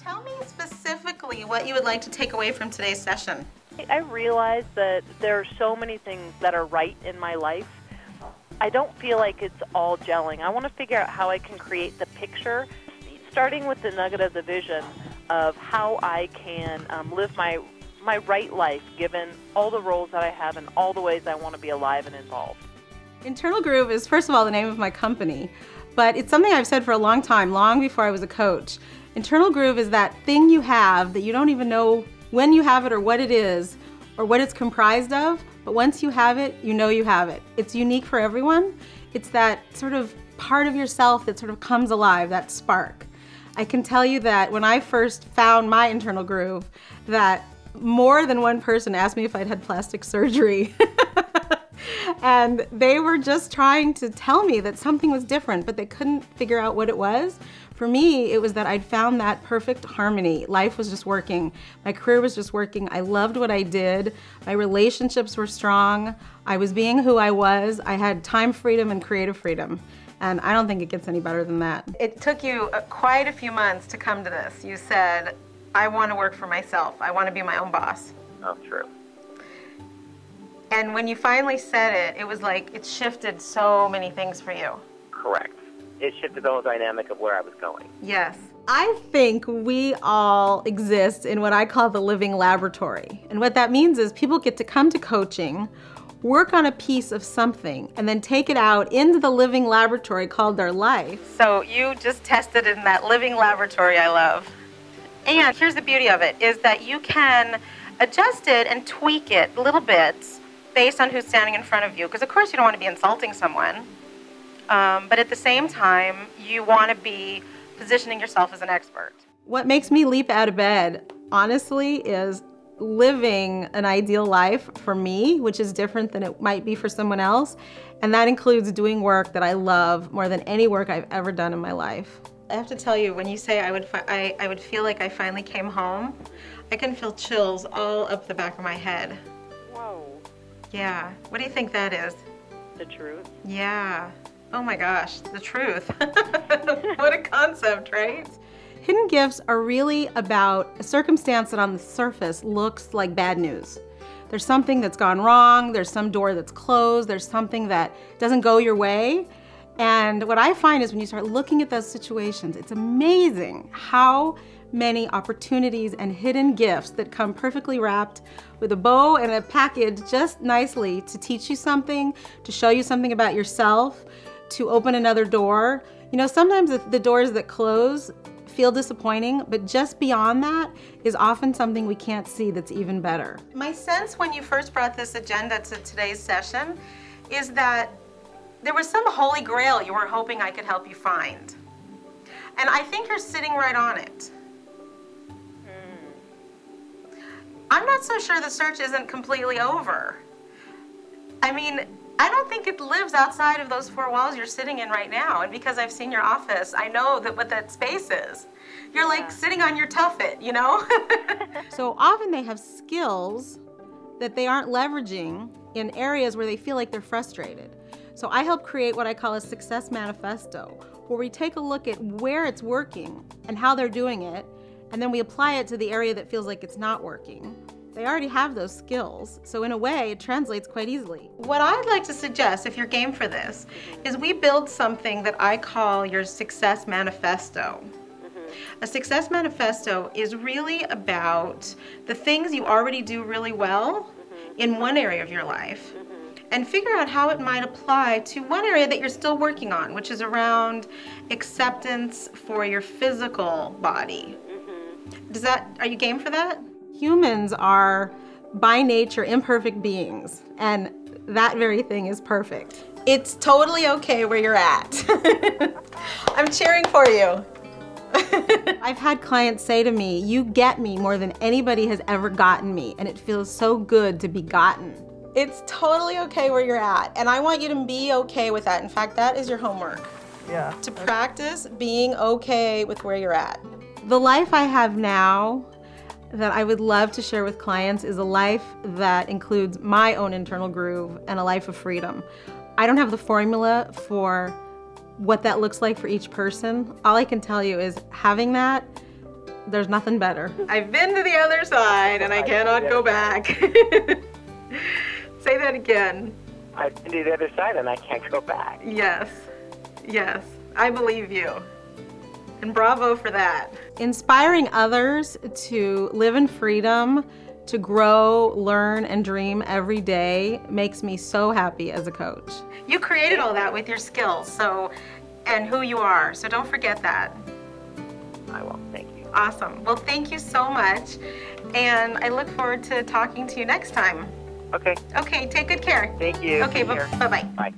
Tell me specifically what you would like to take away from today's session. I realize that there are so many things that are right in my life. I don't feel like it's all gelling. I want to figure out how I can create the picture, starting with the nugget of the vision of how I can live my right life, given all the roles that I have and all the ways I want to be alive and involved. Internal Groove is, first of all, the name of my company, but it's something I've said for a long time, long before I was a coach. Internal Groove is that thing you have that you don't even know when you have it or what it is or what it's comprised of, but once you have it, you know you have it. It's unique for everyone. It's that sort of part of yourself that sort of comes alive, that spark. I can tell you that when I first found my internal groove, that more than one person asked me if I'd had plastic surgery. And they were just trying to tell me that something was different, but they couldn't figure out what it was. For me, it was that I'd found that perfect harmony. Life was just working. My career was just working. I loved what I did. My relationships were strong. I was being who I was. I had time freedom and creative freedom. And I don't think it gets any better than that. It took you quite a few months to come to this. You said, I want to work for myself. I want to be my own boss. Oh, true. And when you finally said it, it was like it shifted so many things for you. Correct. It shifted the whole dynamic of where I was going. Yes. I think we all exist in what I call the living laboratory. And what that means is people get to come to coaching, work on a piece of something, and then take it out into the living laboratory called their life. So you just tested in that living laboratory I love. And here's the beauty of it, is that you can adjust it and tweak it little bits based on who's standing in front of you. Because of course you don't want to be insulting someone, but at the same time, you want to be positioning yourself as an expert. What makes me leap out of bed, honestly, is living an ideal life for me, which is different than it might be for someone else. And that includes doing work that I love more than any work I've ever done in my life. I have to tell you, when you say I would feel like I finally came home, I can feel chills all up the back of my head. Whoa. Yeah. What do you think that is? The truth? Yeah. Oh my gosh, the truth. What a concept, right? Hidden gifts are really about a circumstance that on the surface looks like bad news. There's something that's gone wrong, there's some door that's closed, there's something that doesn't go your way. And what I find is when you start looking at those situations, it's amazing how many opportunities and hidden gifts that come perfectly wrapped with a bow and a package just nicely to teach you something, to show you something about yourself, to open another door. You know, sometimes the doors that close feel disappointing, but just beyond that is often something we can't see that's even better. My sense when you first brought this agenda to today's session is that there was some holy grail you were hoping I could help you find. And I think you're sitting right on it. I'm not so sure the search isn't completely over. I mean, I don't think it lives outside of those four walls you're sitting in right now. And because I've seen your office, I know that what that space is. You're like sitting on your tuffet, you know? So often they have skills that they aren't leveraging in areas where they feel like they're frustrated. So I help create what I call a success manifesto, where we take a look at where it's working and how they're doing it, and then we apply it to the area that feels like it's not working. They already have those skills, so in a way, it translates quite easily. What I'd like to suggest, if you're game for this, is we build something that I call your success manifesto. A success manifesto is really about the things you already do really well in one area of your life, and figure out how it might apply to one area that you're still working on, which is around acceptance for your physical body. Are you game for that? Humans are, by nature, imperfect beings, and that very thing is perfect. It's totally okay where you're at. I'm cheering for you. I've had clients say to me, you get me more than anybody has ever gotten me, and it feels so good to be gotten. It's totally okay where you're at, and I want you to be okay with that. In fact, that is your homework. Yeah. To practice being okay with where you're at. The life I have now that I would love to share with clients is a life that includes my own internal groove and a life of freedom. I don't have the formula for what that looks like for each person. All I can tell you is having that There's nothing better. I've been to the other side and I cannot go back. Say that again. I've been to the other side and I can't go back. Yes, yes, I believe you. And bravo for that. Inspiring others to live in freedom, to grow, learn, and dream every day makes me so happy as a coach. You created all that with your skills, and who you are, so don't forget that. I will, thank you. Awesome. Well, thank you so much, and I look forward to talking to you next time. Okay. Okay, take good care. Thank you. Okay, bye-bye. Bye.